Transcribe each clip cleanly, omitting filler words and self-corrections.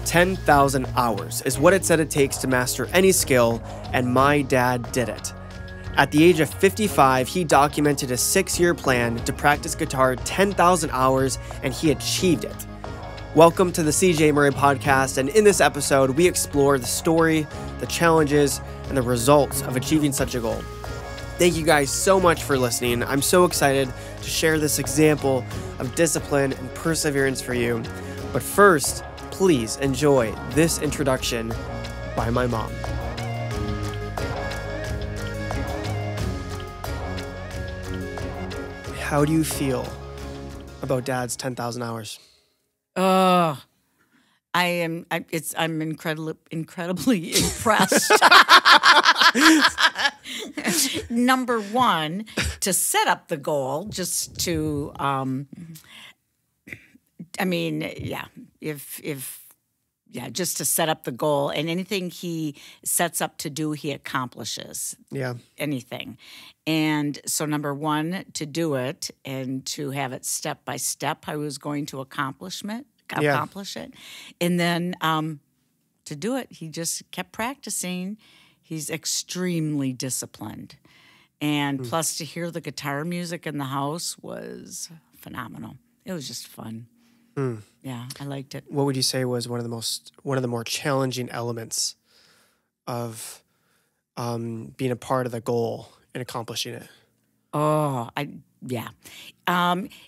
10,000 hours is what it said it takes to master any skill, and my dad did it. At the age of 55, he documented a 6-year plan to practice guitar 10,000 hours, and he achieved it. Welcome to the CJ Murray Podcast, and in this episode, we explore the story, the challenges, and the results of achieving such a goal. Thank you guys so much for listening. I'm so excited to share this example of discipline and perseverance for you. But first, please enjoy this introduction by my mom. How do you feel about Dad's 10,000 hours? I'm incredibly impressed. Number one, to set up the goal, just to, just to set up the goal, and anything he sets up to do, he accomplishes. Yeah. Anything. And so number one, to do it and to have it step by step, how he was going to accomplish it. And then to do it, he just kept practicing. He's extremely disciplined. And plus to hear the guitar music in the house was phenomenal. It was just fun. Yeah, I liked it. What would you say was one of the more challenging elements of being a part of the goal and accomplishing it?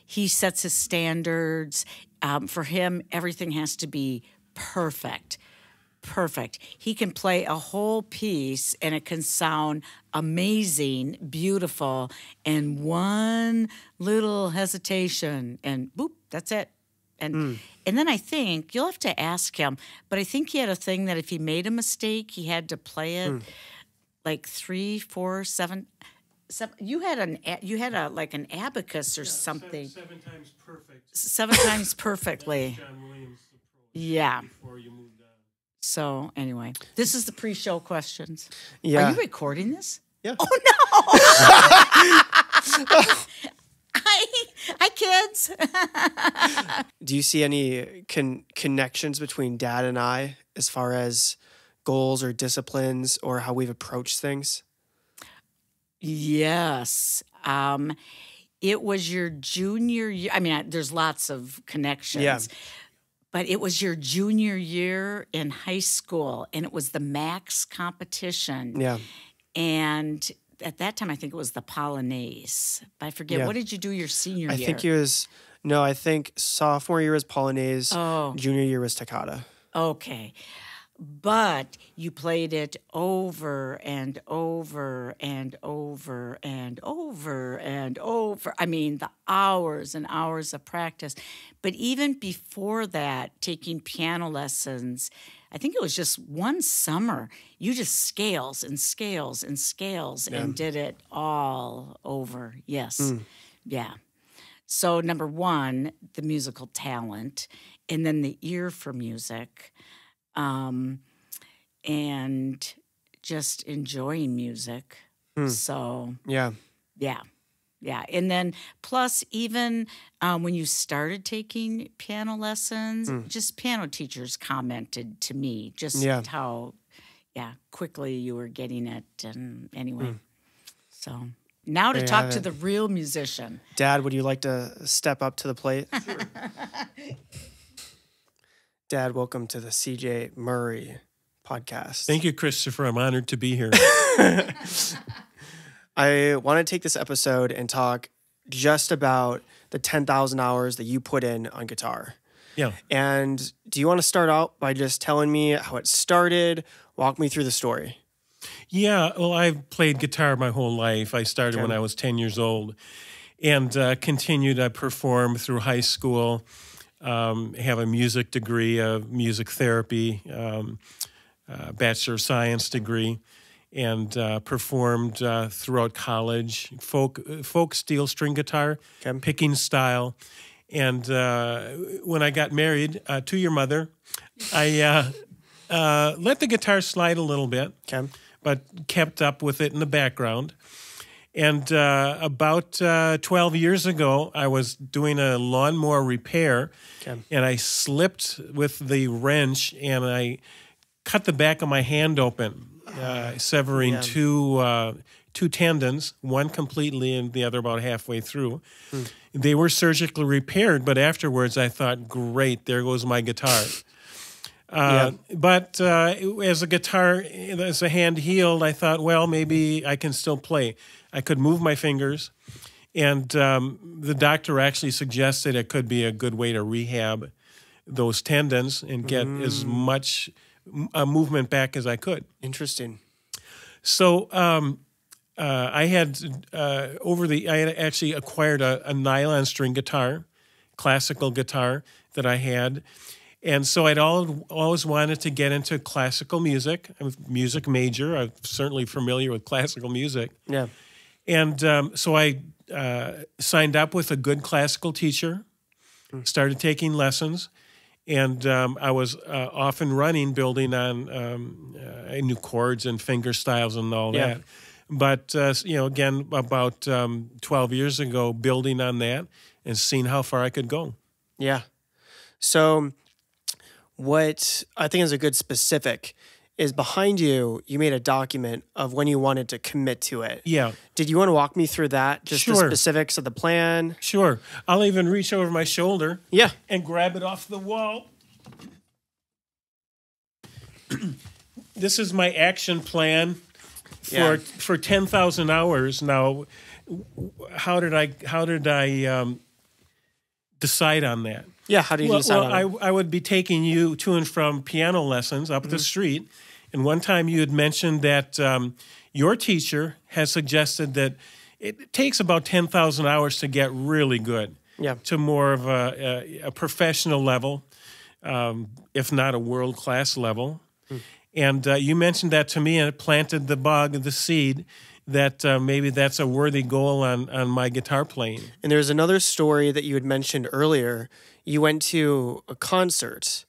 He sets his standards. For him, everything has to be perfect. Perfect. He can play a whole piece and it can sound amazing, beautiful, and one little hesitation and boop, that's it. And then I think, you'll have to ask him, but I think he had a thing that if he made a mistake, he had to play it like 3, 4, 7. You had an abacus or something. 7 times perfect. 7 times perfectly. John Williams' approach. Yeah. Before you moved on. So anyway, this is the pre-show questions. Yeah. Are you recording this? Yeah. Oh no! Hi, kids. Do you see any connections between Dad and I as far as goals or disciplines or how we've approached things? Yes. It was your junior year. I mean, there's lots of connections. Yeah. But it was your junior year in high school, and it was the Max competition. Yeah. And at that time, I think it was the Polonaise. But I forget. Yeah. What did you do your senior year? I think sophomore year was Polonaise. Oh. Junior year was Toccata. Okay. But you played it over and over and over and over and over. I mean, the hours and hours of practice. But even before that, taking piano lessons, I think it was just one summer, you just scales and scales and scales and did it all over. Yes. Yeah. So number one, the musical talent, and then the ear for music. And just enjoying music. So yeah. And then plus even when you started taking piano lessons, just piano teachers commented to me just how quickly you were getting it. And anyway, so now to talk to the real musician. Dad, would you like to step up to the plate? Sure. Dad, welcome to the CJ Murray Podcast. Thank you, Christopher. I'm honored to be here. I want to take this episode and talk just about the 10,000 hours that you put in on guitar. Yeah. And do you want to start out by just telling me how it started? Walk me through the story. Yeah. Well, I've played guitar my whole life. I started when I was 10 years old and continued to perform through high school. Have a music degree, a music therapy, Bachelor of Science degree, and performed throughout college, folk steel string guitar, picking style. And when I got married to your mother, I let the guitar slide a little bit, but kept up with it in the background. And about 12 years ago, I was doing a lawnmower repair, and I slipped with the wrench, and I cut the back of my hand open, severing two tendons, one completely and the other about halfway through. They were surgically repaired, but afterwards I thought, great, there goes my guitar. But as a hand healed, I thought, well, maybe I can still play. I could move my fingers, and the doctor actually suggested it could be a good way to rehab those tendons and get as much movement back as I could. Interesting. So I had actually acquired a nylon string guitar, classical guitar that I had. And so I'd always wanted to get into classical music. I'm a music major. I'm certainly familiar with classical music. Yeah. And so I signed up with a good classical teacher, started taking lessons, and I was off and running, building on new chords and finger styles and all that. But, again, about 12 years ago, building on that and seeing how far I could go. Yeah. So what I think is a good specific is behind you, you made a document of when you wanted to commit to it. Yeah. Did you want to walk me through that? Just the specifics of the plan? Sure. I'll even reach over my shoulder and grab it off the wall. This is my action plan for 10,000 hours. Now, how did I decide on that? Yeah, how do you decide on it? I would be taking you to and from piano lessons up the street. And one time you had mentioned that your teacher has suggested that it takes about 10,000 hours to get really good to more of a professional level, if not a world-class level. And you mentioned that to me, and it planted the seed that maybe that's a worthy goal on my guitar playing. And there's another story that you had mentioned earlier. You went to a concert,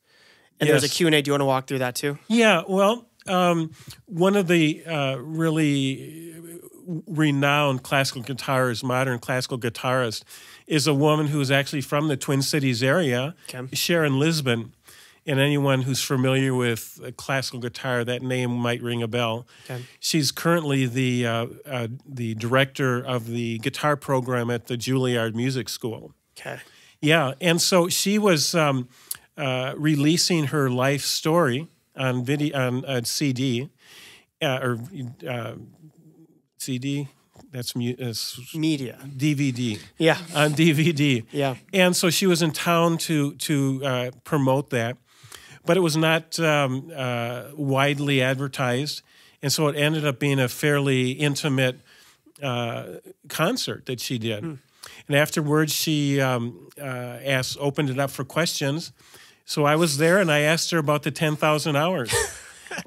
and there's a Q&A. Do you want to walk through that too? Yeah, well, one of the really renowned classical guitarists, modern classical guitarist, is a woman who's actually from the Twin Cities area, Sharon Lisbon. And anyone who's familiar with classical guitar, that name might ring a bell. She's currently the director of the guitar program at the Juilliard Music School. Yeah, and so she was releasing her life story on video on a CD, CD. That's media. DVD. Yeah, on DVD. Yeah, and so she was in town to promote that. But it was not widely advertised, and so it ended up being a fairly intimate concert that she did. And afterwards, she opened it up for questions. So I was there, and I asked her about the 10,000 hours.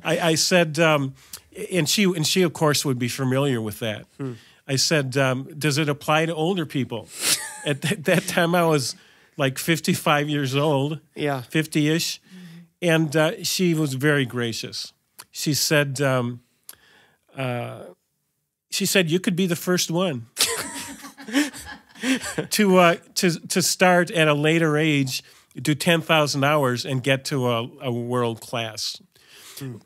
I said, and she of course would be familiar with that. I said, does it apply to older people? At that time, I was like 55 years old, 50-ish. And she was very gracious. She said, you could be the first one to start at a later age, do 10,000 hours, and get to a world class.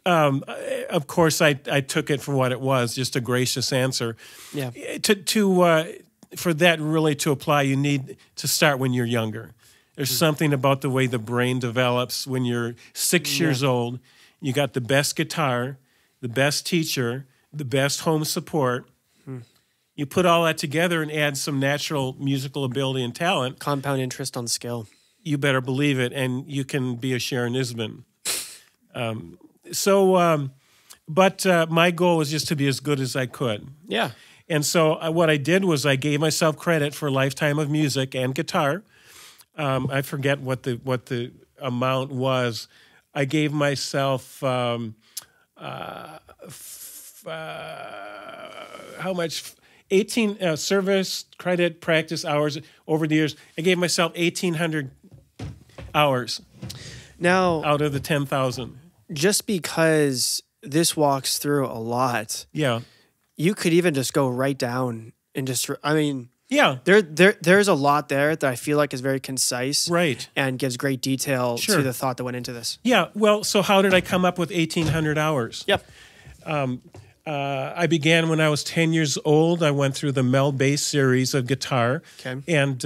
Of course, I took it for what it was, just a gracious answer. Yeah. For that really to apply, you need to start when you're younger. There's something about the way the brain develops when you're 6 years old. You got the best guitar, the best teacher, the best home support. You put all that together and add some natural musical ability and talent. Compound interest on skill. You better believe it, and you can be a Sharon Isbin. But my goal was just to be as good as I could. Yeah. And so what I did was I gave myself credit for a lifetime of music and guitar. I forget what the amount was. I gave myself how much? 18 service credit practice hours over the years. I gave myself 1,800 hours. Now, out of the 10,000. Just because this walks through a lot. Yeah. you could even just go right down and just, I mean, Yeah. there's a lot there that I feel like is very concise, Right. and gives great detail Sure. to the thought that went into this. Yeah. Well, so how did I come up with 1,800 hours? Yep. I began when I was 10 years old. I went through the Mel Bass series of guitar Okay. and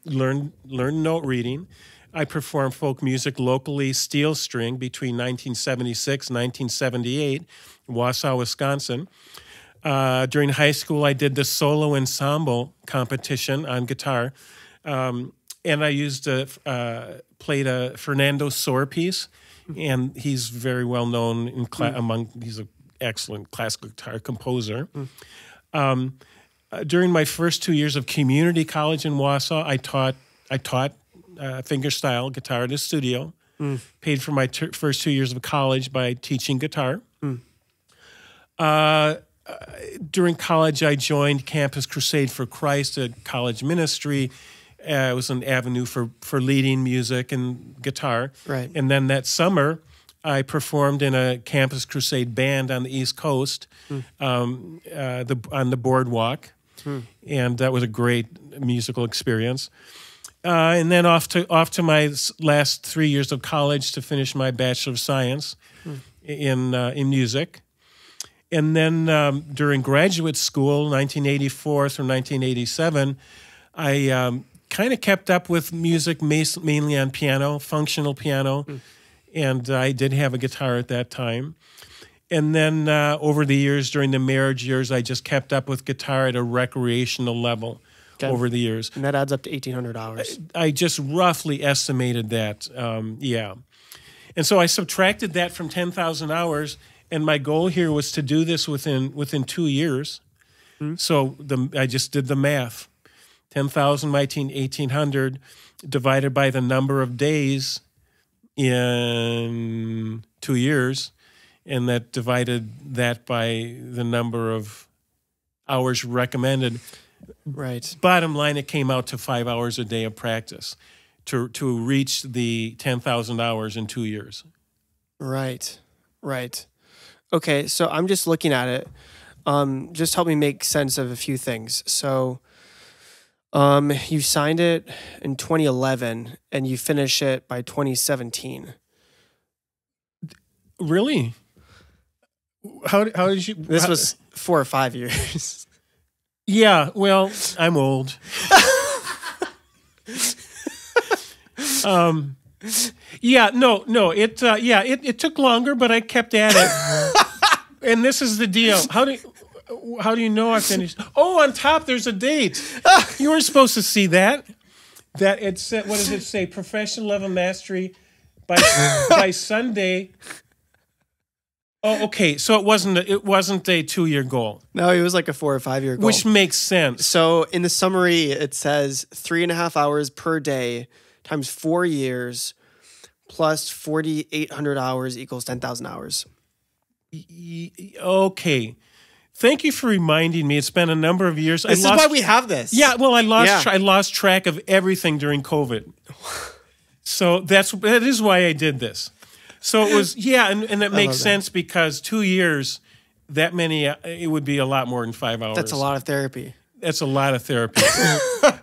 learned note reading. I performed folk music locally, steel string, between 1976 and 1978, Wausau, Wisconsin. During high school, I did the solo ensemble competition on guitar, and I played a Fernando Sor piece, and he's very well known he's an excellent classical guitar composer. During my first 2 years of community college in Wausau, I taught fingerstyle guitar at a studio. Paid for my first 2 years of college by teaching guitar. During college, I joined Campus Crusade for Christ, a college ministry. It was an avenue for leading music and guitar. Right. And then that summer, I performed in a Campus Crusade band on the East Coast, on the boardwalk, and that was a great musical experience. And then off to my last 3 years of college to finish my Bachelor of Science in music. And then during graduate school, 1984 through 1987, I kind of kept up with music mainly on piano, functional piano, and I did have a guitar at that time. And then over the years, during the marriage years, I just kept up with guitar at a recreational level over the years. And that adds up to 1,800 hours. I just roughly estimated that, yeah. And so I subtracted that from 10,000 hours, and my goal here was to do this within 2 years. So I just did the math. 10,000 by 1,800 divided by the number of days in 2 years, and that divided that by the number of hours recommended. Right. Bottom line, it came out to 5 hours a day of practice to reach the 10,000 hours in 2 years. Right. Right. Okay, so I'm just looking at it. Just help me make sense of a few things. So you signed it in 2011 and you finish it by 2017. Really? How did you? This was 4 or 5 years. Yeah, well, I'm old. Yeah, no. It took longer, but I kept at it. And this is the deal. How do you know I finished? Oh, on top there's a date. You weren't supposed to see that. That it said. What does it say? Professional level mastery by Sunday. Oh, okay. So it wasn't a 2-year goal. No, it was like a 4 or 5 year goal. Which makes sense. So in the summary, it says 3.5 hours per day times 4 years plus 4,800 hours equals 10,000 hours. Okay. Thank you for reminding me. It's been a number of years. This is why we have this. Yeah, well, I lost track of everything during COVID. So that is why I did this. So it was, and it makes sense because 2 years, that many, it would be a lot more than 5 hours. That's a lot of therapy. That's a lot of therapy.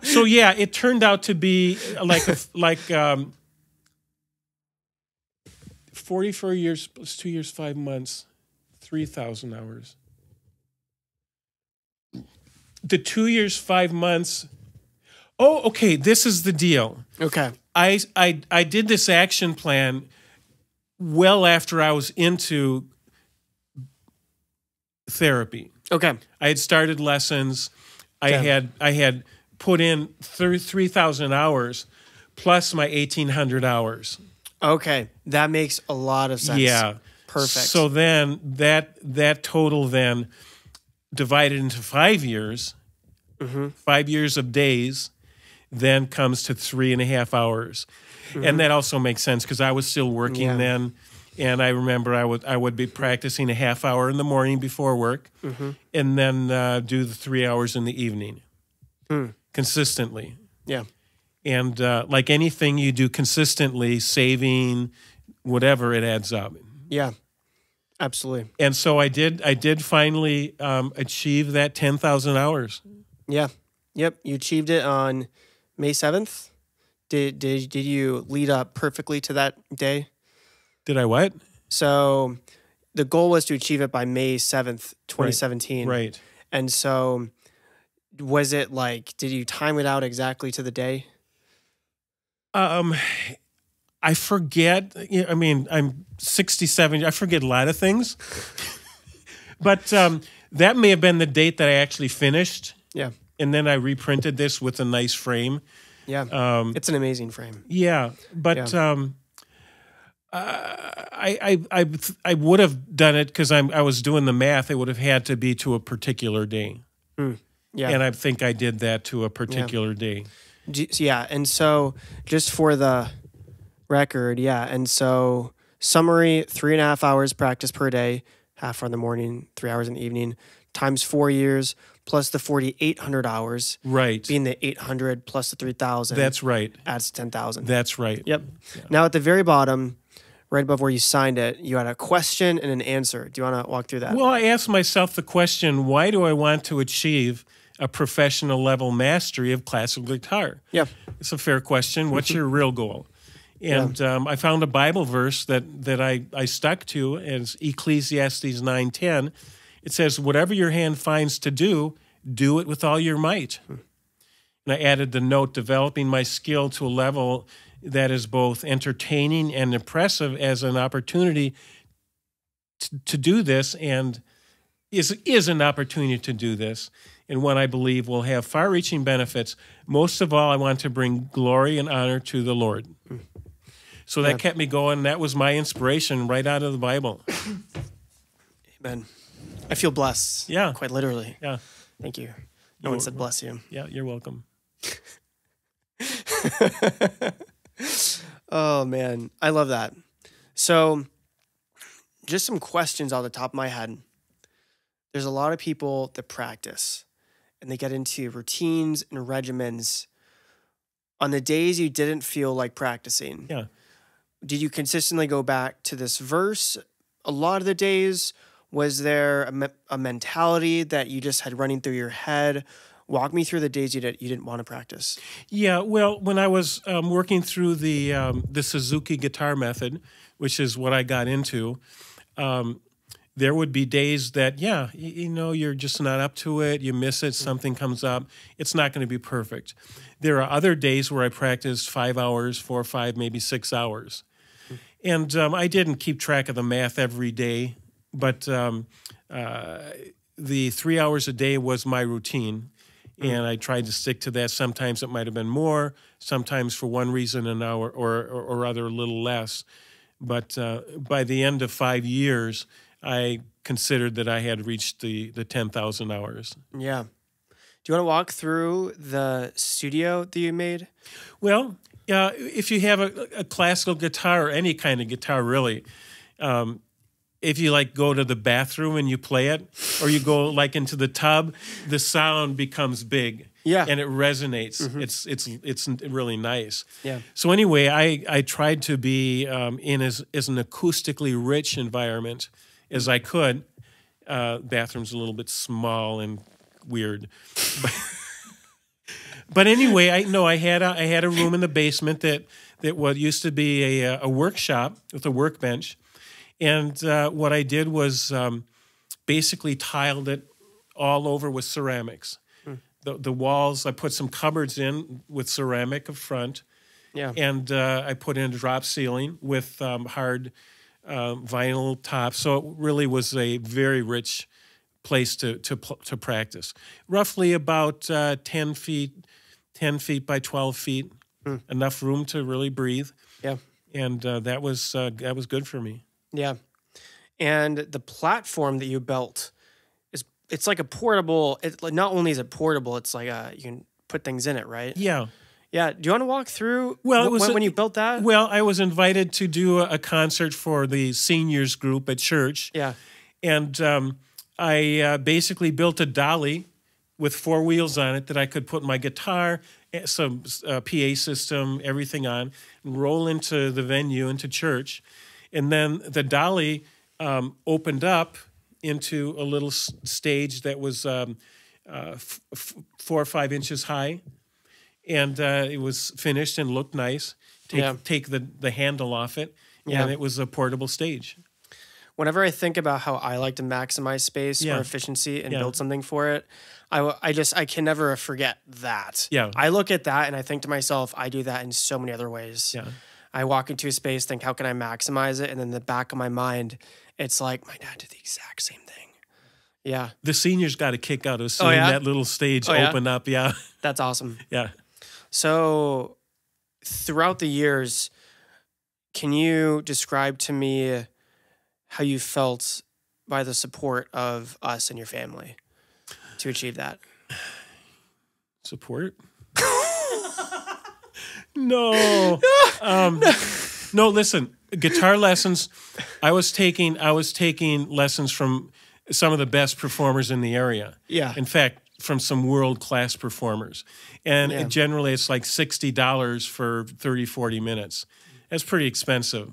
So yeah, it turned out to be like 44 years plus 2 years, 5 months, 3,000 hours. The 2 years, 5 months. Oh, okay. This is the deal. Okay. I did this action plan well after I was into therapy. Okay. I had started lessons. Okay. I had put in 3,000 hours plus my 1,800 hours. Okay. That makes a lot of sense. Yeah. Perfect. So then that total then divided into 5 years, 5 years of days, then comes to 3.5 hours. And that also makes sense because I was still working then. And I remember I would be practicing a half hour in the morning before work and then do the 3 hours in the evening consistently. Yeah. And like anything you do consistently, saving, whatever, it adds up. Yeah. Absolutely. And so I did finally achieve that 10,000 hours. Yeah. Yep. You achieved it on May 7th. Did you lead up perfectly to that day? Did I what? So the goal was to achieve it by May 7th, 2017. Right. And so was it like, did you time it out exactly to the day? I forget. I mean, I'm 67. I forget a lot of things. But that may have been the date that I actually finished. Yeah. And then I reprinted this with a nice frame. Yeah. It's an amazing frame. Yeah. But I would have done it because I was doing the math. It would have had to be to a particular day. Yeah. And I think I did that to a particular day. Yeah. And so just for the record, and so summary, 3.5 hours practice per day, half in the morning, 3 hours in the evening, times 4 years, plus the 4,800 hours. Right. Being the 800 plus the 3,000. That's right. Adds 10,000. That's right. Yep. Yeah. Now at the very bottom, right above where you signed it, you had a question and an answer. Do you want to walk through that? Well, I asked myself the question, why do I want to achieve a professional level mastery of classical guitar? Yeah. It's a fair question. What's your real goal? And I found a Bible verse that I stuck to as Ecclesiastes 9:10. It says, whatever your hand finds to do, do it with all your might. And I added the note, developing my skill to a level that is both entertaining and impressive as an opportunity to do this, and is an opportunity to do this, and one I believe will have far-reaching benefits. Most of all, I want to bring glory and honor to the Lord. So that kept me going. That was my inspiration right out of the Bible. Amen. I feel blessed. Yeah. Quite literally. Yeah. Thank you. No one said bless you. Yeah, you're welcome. Oh, man. I love that. So just some questions off the top of my head. There's a lot of people that practice and they get into routines and regimens. On the days you didn't feel like practicing, did you consistently go back to this verse a lot of the days? Was there a mentality that you just had running through your head? Walk me through the days you didn't want to practice. Yeah, well, when I was working through the Suzuki guitar method, which is what I got into, there would be days that, you're just not up to it. You miss it. Something comes up. It's not going to be perfect. There are other days where I practiced 5 hours, 4 or 5, maybe 6 hours. And I didn't keep track of the math every day, but the 3 hours a day was my routine. And I tried to stick to that. Sometimes it might have been more. Sometimes for one reason an hour or other a little less. But by the end of 5 years, I considered that I had reached the 10,000 hours. Yeah. Do you want to walk through the studio that you made? Well, if you have a classical guitar or any kind of guitar, really, if you go to the bathroom and you play it, or you go into the tub, the sound becomes big. Yeah. And it resonates. Mm-hmm. It's really nice. Yeah. So anyway, I tried to be in as an acoustically rich environment as I could. Bathroom's a little bit small and weird. But anyway, I had a room in the basement that what used to be a workshop with a workbench. And what I did was basically tiled it all over with ceramics. The walls, I put some cupboards in with ceramic up front. Yeah. And I put in a drop ceiling with hard vinyl tops. So it really was a very rich place to practice. Roughly about 10 feet by 12 feet. Enough room to really breathe. Yeah. And that was good for me. Yeah. And the platform that you built it's like a portable. Not only is it portable, it's like you can put things in it, right? Yeah. Yeah. Do you want to walk through when you built that? Well, I was invited to do a concert for the seniors group at church. Yeah. And I basically built a dolly with 4 wheels on it that I could put my guitar, some PA system, everything on, and roll into the venue, into church. And then the dolly opened up into a little stage that was 4 or 5 inches high, and it was finished and looked nice. Take the handle off it, and it was a portable stage. Whenever I think about how I like to maximize space or efficiency and build something for it, I can never forget that. Yeah. I look at that and I think to myself, I do that in so many other ways. Yeah. I walk into a space, think, how can I maximize it? And then in the back of my mind, it's like, my dad did the exact same thing. Yeah. The seniors got a kick out of seeing that little stage open up. Yeah. That's awesome. Yeah. So throughout the years, can you describe to me how you felt by the support of us and your family to achieve that? Support? No. No, listen, guitar lessons, I was taking lessons from some of the best performers in the area. Yeah. In fact, from some world-class performers. And generally it's like $60 for 30, 40 minutes. That's pretty expensive.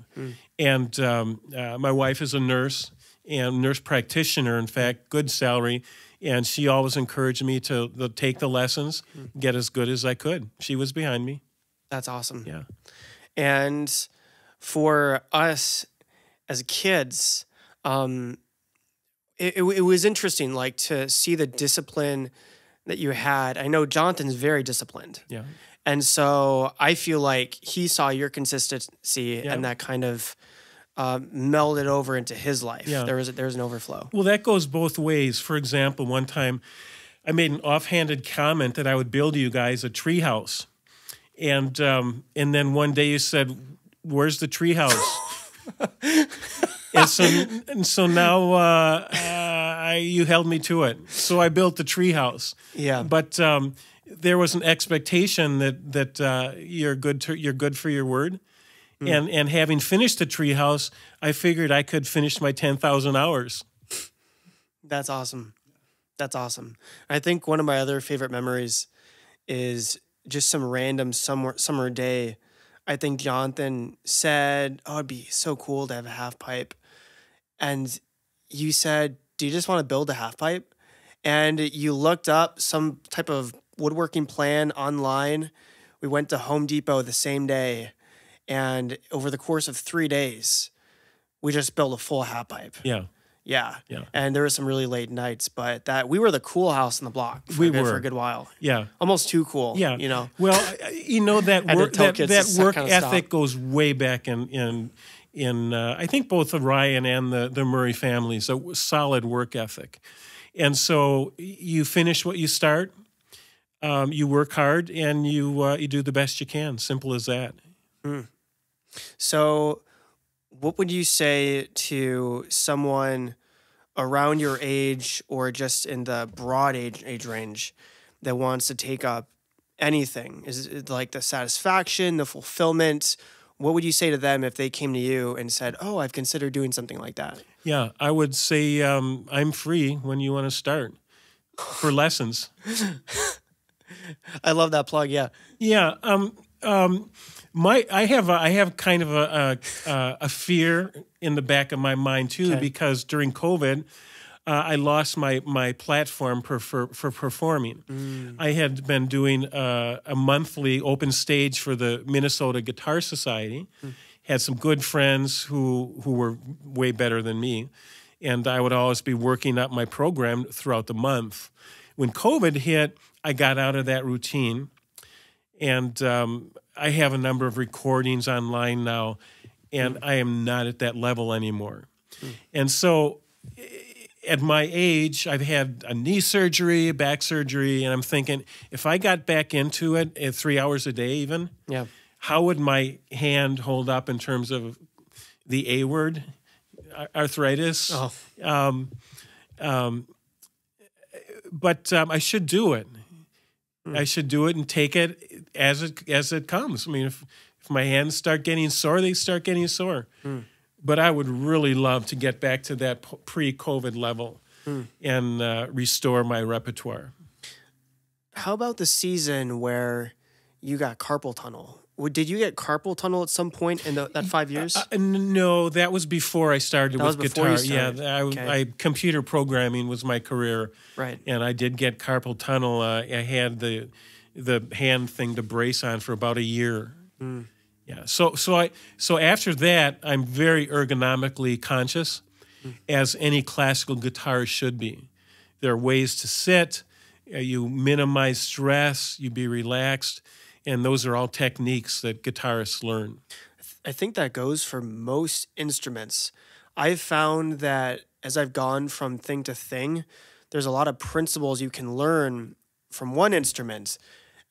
And my wife is a nurse and nurse practitioner, in fact, good salary. And she always encouraged me to take the lessons, get as good as I could. She was behind me. That's awesome. Yeah. And for us as kids, it was interesting, like, to see the discipline that you had. I know Jonathan's very disciplined. Yeah. And so I feel like he saw your consistency and that kind of melded over into his life. Yeah. There was an overflow. Well, that goes both ways. For example, one time I made an offhanded comment that I would build you guys a treehouse. And then one day you said, "Where's the treehouse?" and so now you held me to it. So I built the treehouse. Yeah. But there was an expectation that you're good for your word. And having finished the treehouse, I figured I could finish my 10,000 hours. That's awesome. That's awesome. I think one of my other favorite memories is just some random summer day. I think Jonathan said, "Oh, it'd be so cool to have a half pipe." And you said, "Do you just want to build a half pipe?" And you looked up some type of woodworking plan online. We went to Home Depot the same day. And over the course of 3 days, we just built a full half pipe. Yeah. Yeah. Yeah. And there were some really late nights, but we were the cool house in the block for a good while. Yeah. Almost too cool. Yeah. You know. Well, that Had to work tell that, kids that to work kind of ethic stop. goes way back in I think both the Ryan and the Murray families, a solid work ethic. And so you finish what you start, you work hard, and you do the best you can. Simple as that. So what would you say to someone around your age or just in the broad age range that wants to take up anything? Is it like the satisfaction, the fulfillment? What would you say to them if they came to you and said, "Oh, I've considered doing something like that"? Yeah, I would say I'm free when you want to start for lessons. I love that plug. Yeah. Yeah. I have kind of a fear in the back of my mind too, because during COVID, I lost my platform for performing. I had been doing a monthly open stage for the Minnesota Guitar Society. Had some good friends who were way better than me, and I would always be working up my program throughout the month. When COVID hit, I got out of that routine, and I have a number of recordings online now, and I am not at that level anymore. And so at my age, I've had a knee surgery, a back surgery, and I'm thinking, if I got back into it at 3 hours a day even, how would my hand hold up in terms of the A word, arthritis? But I should do it. I should do it and take it as it comes. I mean, if my hands start getting sore, they start getting sore. But I would really love to get back to that pre-COVID level and restore my repertoire. How about the season where you got carpal tunnel Did you get carpal tunnel at some point in that 5 years? No, that was before I started with guitar. Yeah, computer programming was my career. Right. And I did get carpal tunnel. I had the hand thing to brace on for about a year. Mm. Yeah. So after that, I'm very ergonomically conscious, as any classical guitarist should be. There are ways to sit. You minimize stress. You be relaxed. And those are all techniques that guitarists learn. I think that goes for most instruments. I've found that as I've gone from thing to thing, there's a lot of principles you can learn from one instrument.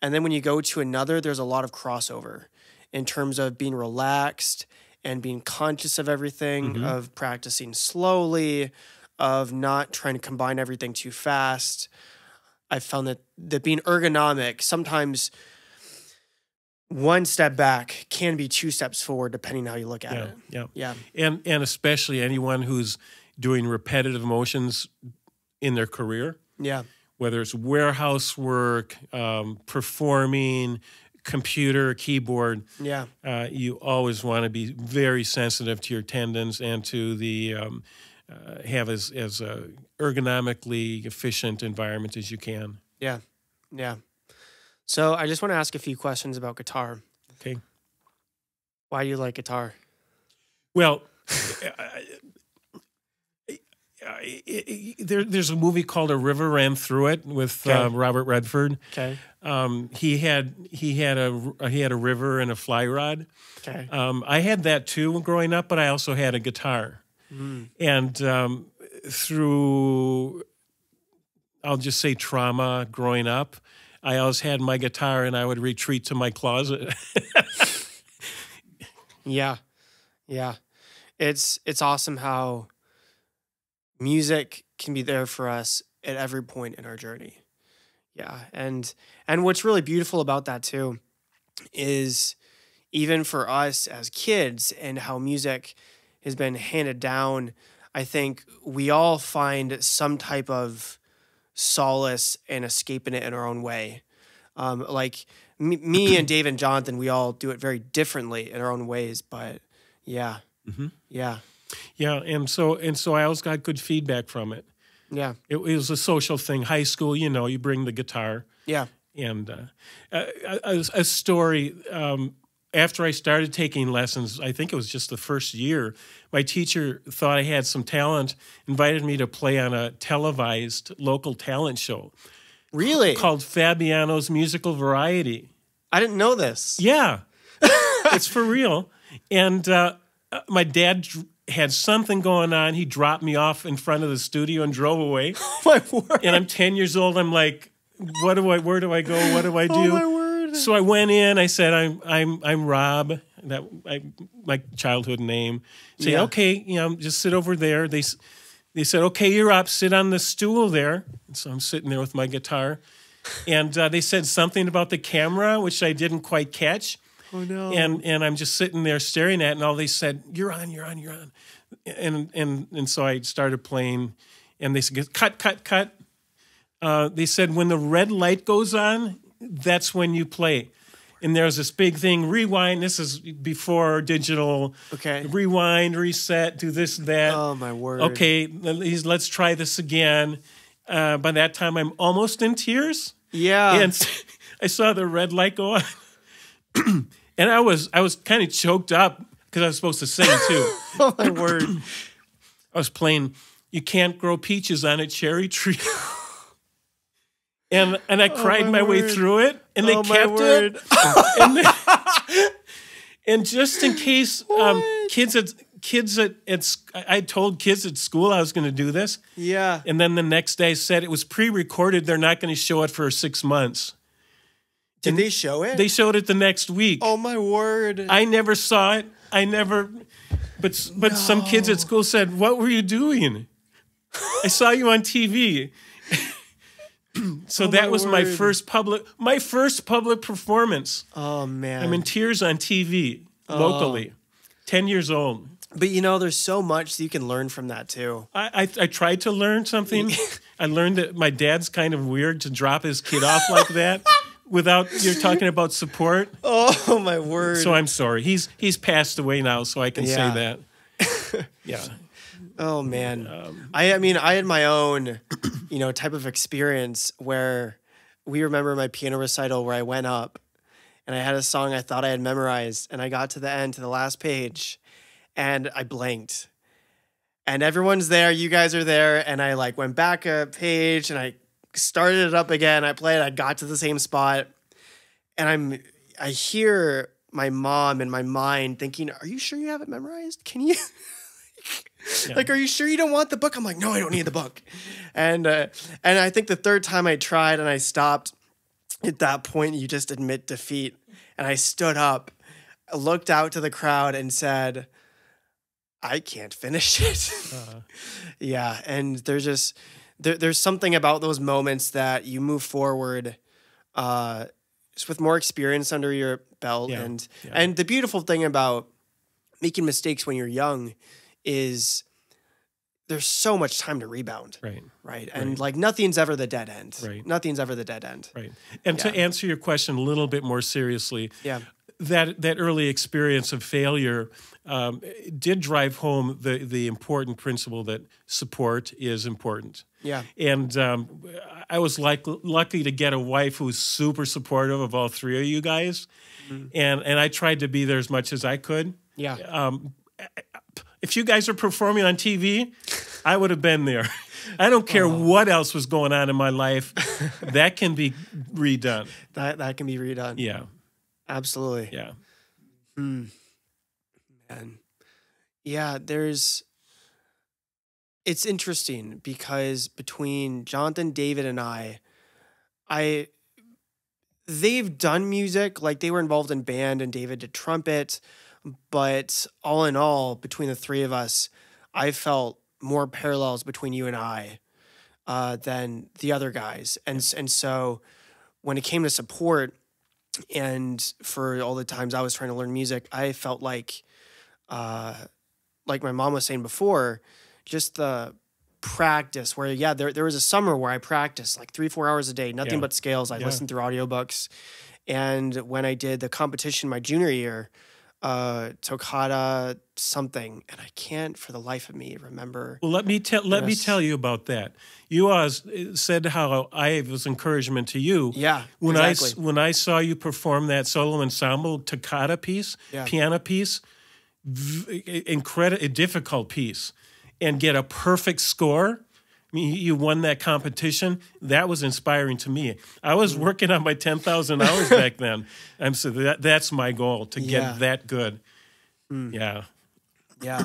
And then when you go to another, there's a lot of crossover in terms of being relaxed and being conscious of everything, of practicing slowly, of not trying to combine everything too fast. I've found that being ergonomic, sometimes one step back can be 2 steps forward, depending how you look at it. Yeah. And especially anyone who's doing repetitive motions in their career. Yeah. Whether it's warehouse work, performing, computer, keyboard. Yeah. You always want to be very sensitive to your tendons and to the have as ergonomically efficient environment as you can. Yeah. Yeah. So I just want to ask a few questions about guitar. Okay. Why do you like guitar? Well, there's a movie called A River Ran Through It with Robert Redford. Okay. He had a river and a fly rod. Okay. I had that too growing up, but I also had a guitar. And through, I'll just say, trauma growing up, I always had my guitar and I would retreat to my closet. Yeah. It's awesome how music can be there for us at every point in our journey. Yeah. And what's really beautiful about that too is even for us as kids and how music has been handed down, I think we all find some type of solace and escape in it in our own way. Like me and Dave and Jonathan, we all do it very differently in our own ways, but yeah. Yeah. Yeah, and so I always got good feedback from it. Yeah. It was a social thing. High school, you bring the guitar. Yeah. And a story, after I started taking lessons, I think it was just the first year, my teacher thought I had some talent, invited me to play on a televised local talent show. Really? Called Fabiano's Musical Variety. I didn't know this. Yeah. It's for real. And my dad had something going on. He dropped me off in front of the studio and drove away. Oh, my word. And I'm 10 years old. I'm like, where do I go? What do I do? Oh, my word. So I went in. I said, I'm Rob. My childhood name. Say, okay, just sit over there. They said, okay, you're up. Sit on the stool there. And so I'm sitting there with my guitar. And they said something about the camera, which I didn't quite catch. Oh, no. And I'm just sitting there staring at it, and all they said, you're on. And so I started playing, and they said, cut. They said, when the red light goes on, that's when you play. And there's this big thing, rewind. This is before digital. Okay. Rewind, reset, do this, that. Oh, my word. Okay, let's try this again. By that time, I'm almost in tears. Yeah. And I saw the red light go on. And I was kind of choked up because I was supposed to sing too. Oh, my word. I was playing You Can't Grow Peaches on a Cherry Tree. And I cried my way through it, and they kept it. And just in case I told kids at school I was going to do this. Yeah. And then the next day I said it was pre-recorded. They're not going to show it for 6 months. Did they show it? They showed it the next week. Oh, my word. I never saw it. But some kids at school said, what were you doing? I saw you on TV. So that was my first public performance. Oh, man. I'm in tears on TV locally, 10 years old. But there's so much that you can learn from that too. I tried to learn something. I learned that my dad's kind of weird to drop his kid off like that without you're talking about support. Oh my word! So I'm sorry. He's passed away now, so I can say that. Yeah. Oh man. I mean, I had my own, type of experience where we remember my piano recital where I went up and I had a song I thought I had memorized, and I got to the end, to the last page, and I blanked. And everyone's there, you guys are there, and I like went back a page and I started it up again. I played, I got to the same spot, and I hear my mom in my mind thinking, "Are you sure you have it memorized? Can you like, are you sure you don't want the book?" I'm like, "No, I don't need the book." And I think the third time I tried and I stopped, at that point you just admit defeat. And I stood up, looked out to the crowd and said, "I can't finish it." Yeah. And there's something about those moments that you move forward just with more experience under your belt. Yeah. And the beautiful thing about making mistakes when you're young is there's so much time to rebound. Right. And like nothing's ever the dead end. Right. Nothing's ever the dead end. Right. And to answer your question a little bit more seriously, that early experience of failure did drive home the important principle that support is important. Yeah. And I was lucky to get a wife who was super supportive of all three of you guys. Mm-hmm. And I tried to be there as much as I could. Yeah. If you guys are performing on TV, I would have been there. I don't care what else was going on in my life. That can be redone. That can be redone. Yeah. Absolutely. Yeah. Man. Yeah, it's interesting because between Jonathan, David, and they've done music, like they were involved in band and David did trumpet, but all in all, between the three of us, I felt more parallels between you and I than the other guys. And so when it came to support, and for all the times I was trying to learn music, I felt like my mom was saying before, just the practice where, there was a summer where I practiced like 3-4 hours a day, nothing but scales. I listened through audiobooks. And when I did the competition my junior year, Toccata something, and I can't for the life of me remember. Well, let me tell you about that. You said how I was encouragement to you. Yeah, when exactly. when I saw you perform that solo ensemble toccata piece, piano piece, a difficult piece, and get a perfect score. I mean, you won that competition. That was inspiring to me. I was working on my 10,000 hours back then. So that's my goal, to get that good. Yeah. Yeah.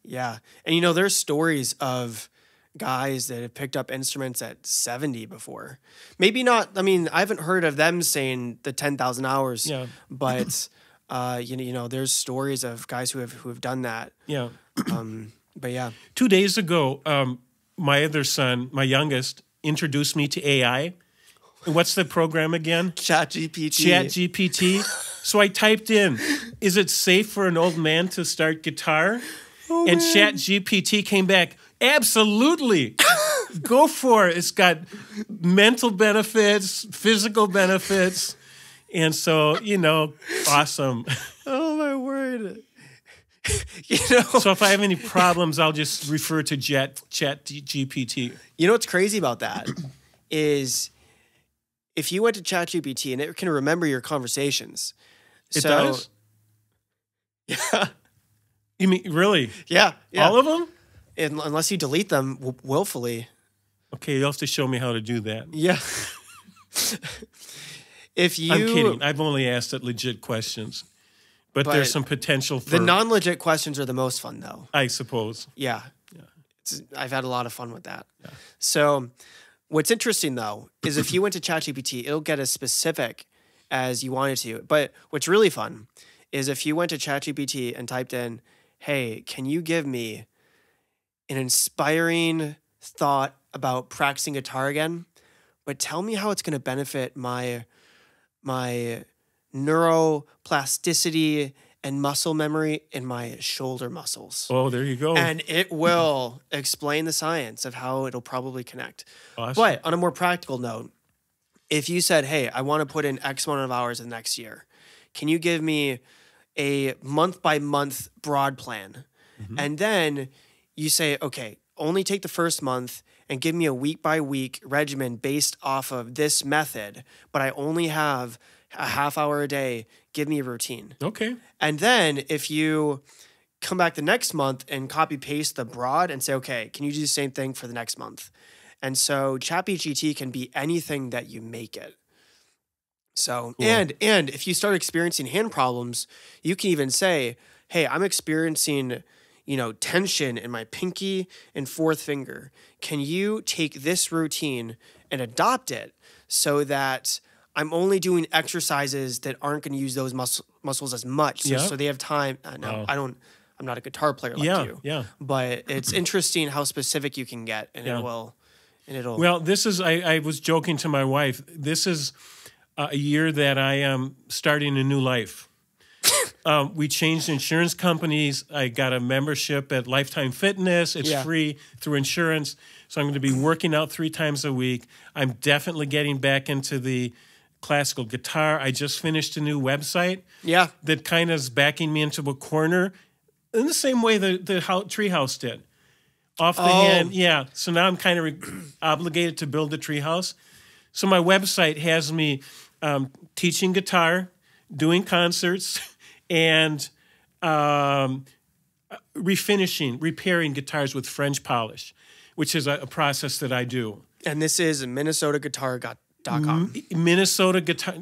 Yeah. And, there's stories of guys that have picked up instruments at 70 before. Maybe not, I haven't heard of them saying the 10,000 hours, but, there's stories of guys who have done that. Yeah. But yeah. 2 days ago, my other son, my youngest, introduced me to AI. What's the program again? ChatGPT. So I typed in, "Is it safe for an old man to start guitar?" And ChatGPT came back, "Absolutely. Go for it. It's got mental benefits, physical benefits." And so, awesome. Oh, my word. So if I have any problems, I'll just refer to ChatGPT. You know what's crazy about that is if you went to ChatGPT and it can remember your conversations. It does? Yeah. You mean, really? Yeah. All of them? Unless you delete them willfully. Okay, you'll have to show me how to do that. Yeah. I'm kidding. I've only asked it legit questions. But there's some potential for... The non-legit questions are the most fun, though. I suppose. Yeah. I've had a lot of fun with that. Yeah. So what's interesting, though, is if you went to ChatGPT, it'll get as specific as you want it to. But what's really fun is if you went to ChatGPT and typed in, "Hey, can you give me an inspiring thought about practicing guitar again, but tell me how it's going to benefit my neuroplasticity and muscle memory in my shoulder muscles." Oh, there you go. And it will explain the science of how it'll probably connect. Awesome. But on a more practical note, if you said, hey, I want to put in X amount of hours in the next year, can you give me a month by month broad plan? And then you say, okay, only take the first month and give me a week by week regimen based off of this method, but I only have a half hour a day. Give me a routine. Okay. And then if you come back the next month and copy paste the broad and say, okay, can you do the same thing for the next month? And so ChatGPT can be anything that you make it. So, Cool. and if you start experiencing hand problems, you can even say, hey, I'm experiencing, tension in my pinky and fourth finger. Can you take this routine and adopt it so that I'm only doing exercises that aren't going to use those muscles as much? So they have time. No, I'm not a guitar player like you. Yeah. But it's interesting how specific you can get, and it'll. Well, this is, I was joking to my wife, this is a year that I am starting a new life. We changed insurance companies. I got a membership at Lifetime Fitness. It's free through insurance. So I'm going to be working out 3 times a week. I'm definitely getting back into the classical guitar. I just finished a new website that kind of is backing me into a corner in the same way the Treehouse did. Off the hand, So now I'm kind of obligated to build a treehouse. So my website has me teaching guitar, doing concerts, and repairing guitars with French polish, which is a process that I do. And this is MinnesotaGuitar.com. Minnesota Guitar,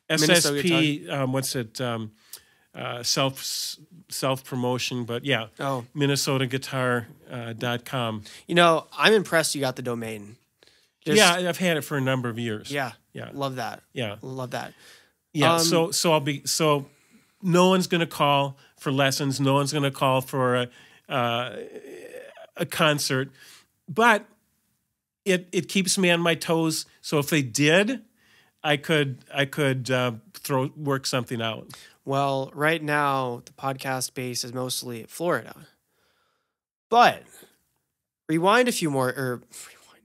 SSP, what's it? Self-promotion, but MinnesotaGuitar.com. I'm impressed you got the domain. I've had it for a number of years. Yeah. Love that. Yeah. Love that. Yeah. So no one's going to call for lessons. No one's going to call for a concert, but it keeps me on my toes. So if they did, I could work something out. Well, right now the podcast base is mostly Florida, but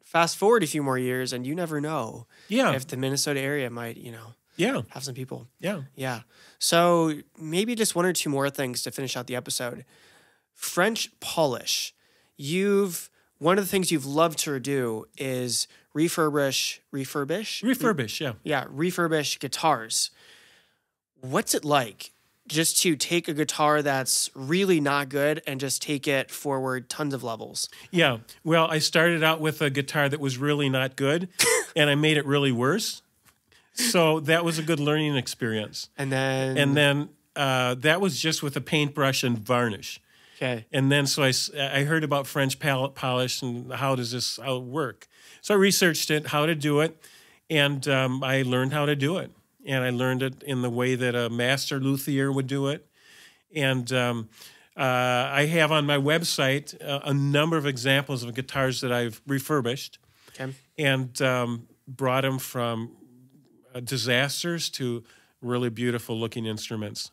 fast forward a few more years, and you never know. If the Minnesota area might, have some people. Yeah. So maybe just 1 or 2 more things to finish out the episode. French polish. One of the things you've loved to do is refurbish. Yeah, refurbish guitars. What's it like just to take a guitar that's really not good and just take it forward tons of levels? Yeah. Well, I started out with a guitar that was really not good, and I made it really worse. So that was a good learning experience. And then that was just with a paintbrush and varnish. Okay. And then so I heard about French polish and how it work. So I researched it, how to do it, and I learned how to do it. And I learned it in the way that a master luthier would do it. And I have on my website a number of examples of guitars that I've refurbished and brought them from disasters to really beautiful looking instruments.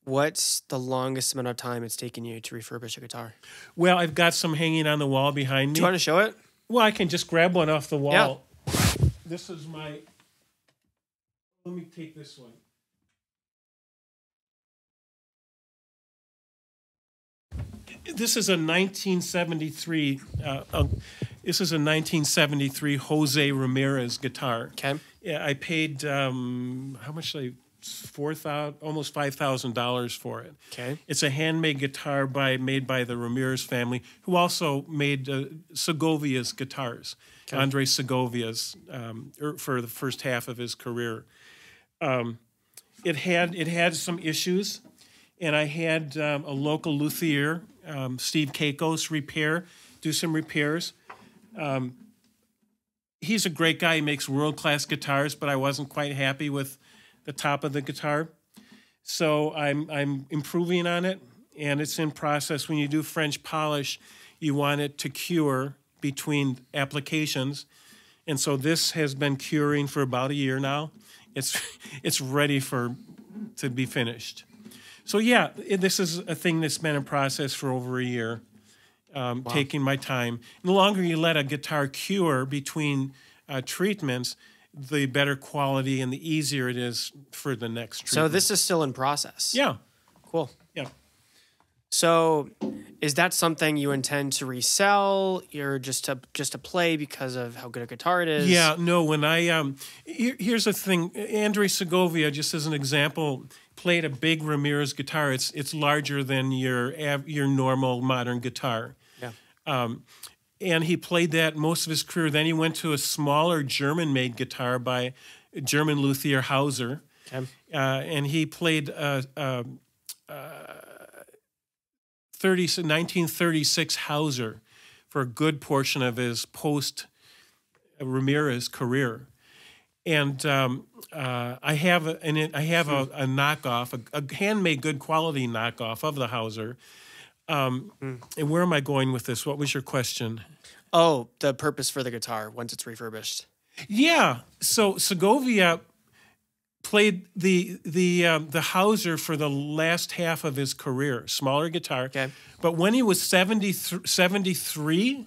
What's the longest amount of time it's taken you to refurbish a guitar? Well, I've got some hanging on the wall behind me. Do you want to show it? Well, I can just grab one off the wall. Yeah. This is my... Let me take this one. This is a 1973. This is a 1973 Jose Ramirez guitar. Okay. Yeah, I paid how much? Almost $5,000 for it. Okay. It's a handmade guitar made by the Ramirez family, who also made Segovia's guitars. Okay. Andre Segovia's for the first half of his career. It had some issues, and I had a local luthier, Steve Kakos, do some repairs. He's a great guy. He makes world-class guitars, but I wasn't quite happy with the top of the guitar. So I'm improving on it, and it's in process. When you do French polish, you want it to cure between applications. And so this has been curing for about a year now. It's ready to be finished. So yeah, this is a thing that's been in process for over a year, taking my time. And the longer you let a guitar cure between treatments, the better quality and the easier it is for the next treatment. So this is still in process. Yeah. Cool. Yeah. So is that something you intend to resell or just to play because of how good a guitar it is? Yeah, no, when here's the thing. Andre Segovia, just as an example, played a big Ramirez guitar. It's larger than your normal modern guitar. Yeah. And he played that most of his career. Then he went to a smaller German-made guitar by German luthier Hauser. Okay. And he played 1936 Hauser for a good portion of his post-Ramirez career. And I have a knockoff, a handmade good quality knockoff of the Hauser. And where am I going with this? What was your question? Oh, the purpose for the guitar once it's refurbished. Yeah. So Segovia played the Hauser for the last half of his career, smaller guitar. Okay. But when he was 73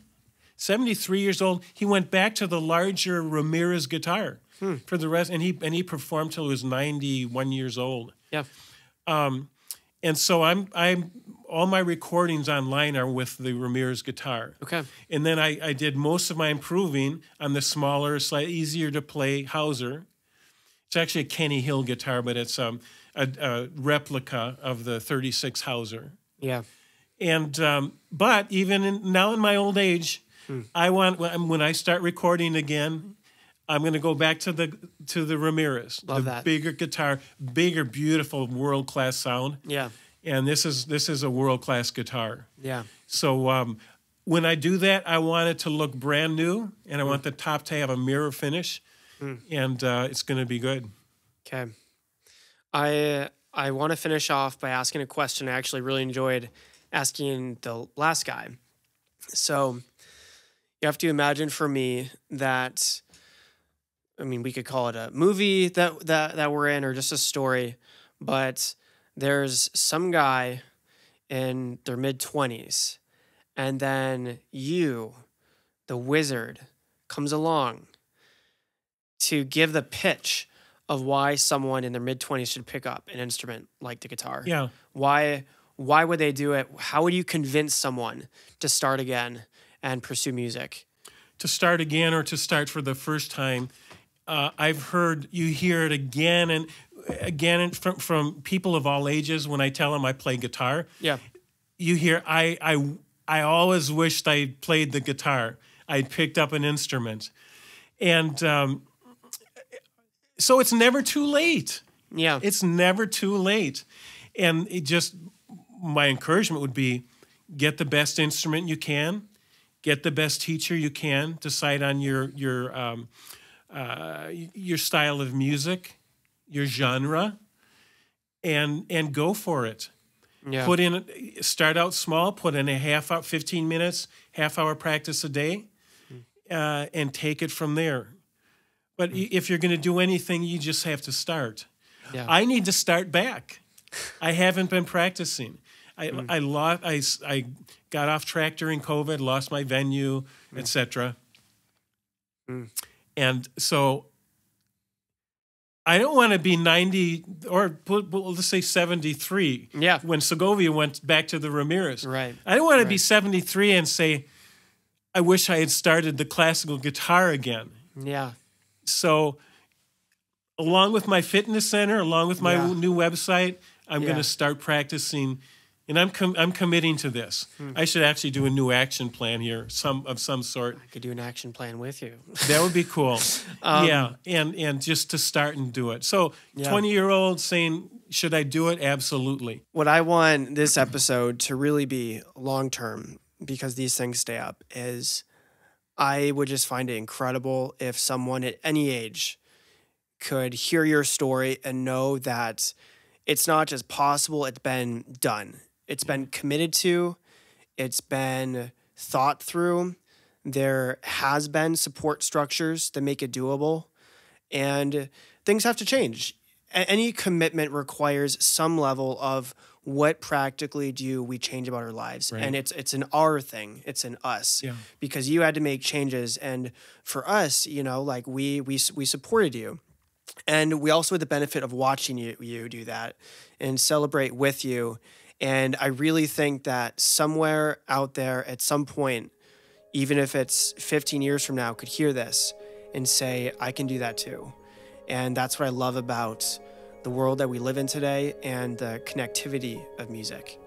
years old, he went back to the larger Ramirez guitar for the rest, and he performed till he was 91 years old. Yeah. And so I'm all my recordings online are with the Ramirez guitar. Okay. And then I did most of my improving on the smaller, slightly easier to play Hauser. It's actually a Kenny Hill guitar, but it's a replica of the 36 Hauser. Yeah. And but even now in my old age, I want when I start recording again, I'm going to go back to the Ramirez, Love that. Bigger guitar, bigger, beautiful, world class sound. Yeah. And this is a world class guitar. Yeah. So when I do that, I want it to look brand new, and I want the top to have a mirror finish, and it's going to be good. Okay. I want to finish off by asking a question I actually really enjoyed asking the last guy. So you have to imagine for me that, I mean, we could call it a movie that we're in or just a story, but there's some guy in their mid-20s, and then you, the wizard, comes along to give the pitch of why someone in their mid-20s should pick up an instrument like the guitar. Yeah. Why would they do it? How would you convince someone to start again and pursue music? To start again or to start for the first time, I've heard you hear it again and again from people of all ages when I tell them I play guitar. Yeah. You hear, I always wished I played the guitar. I'd picked up an instrument. And so it's never too late. Yeah. It's never too late. And my encouragement would be get the best instrument you can, get the best teacher you can, decide on your style of music, your genre, and go for it. Yeah. Start out small, put in a 15 minutes, half-hour practice a day, and take it from there. But if you're going to do anything, you just have to start. Yeah. I need to start back. I haven't been practicing. I got off track during COVID, lost my venue, etc. And so I don't want to be 90 or let's say 73. Yeah. When Segovia went back to the Ramirez. Right. I don't want to be 73 and say, I wish I had started the classical guitar again. Yeah. So along with my fitness center, along with my new website, I'm going to start practicing. And I'm committing to this. I should actually do a new action plan here, of some sort. I could do an action plan with you. That would be cool. And just to start and do it. So 20-year-old saying, should I do it? Absolutely. What I want this episode to really be long-term, because these things stay up, is I would just find it incredible if someone at any age could hear your story and know that it's not just possible, it's been done. It's been committed to. It's been thought through. There has been support structures that make it doable. And things have to change. Any commitment requires some level of what practically do we change about our lives? Right. And it's an our thing. It's an us. Yeah. Because you had to make changes. And for us, you know, like we supported you. And we also had the benefit of watching you do that and celebrate with you. And I really think that somewhere out there at some point, even if it's 15 years from now, could hear this and say, I can do that too. And that's what I love about the world that we live in today and the connectivity of music.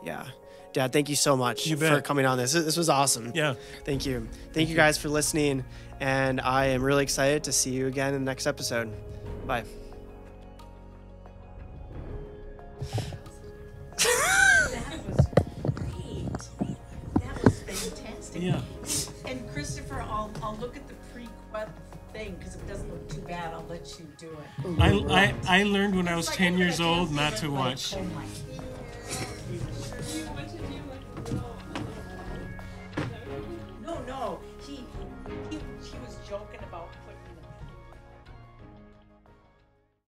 Yeah. Dad, thank you so much for coming on this. This was awesome. Yeah. Thank you. Thank you guys for listening. And I am really excited to see you again in the next episode. Bye. That was great. That was fantastic. Yeah. And Christopher, I'll look at the pre-cut thing, because if it doesn't look too bad, I'll let you do it. I learned when I was 10 years old not to watch. Oh my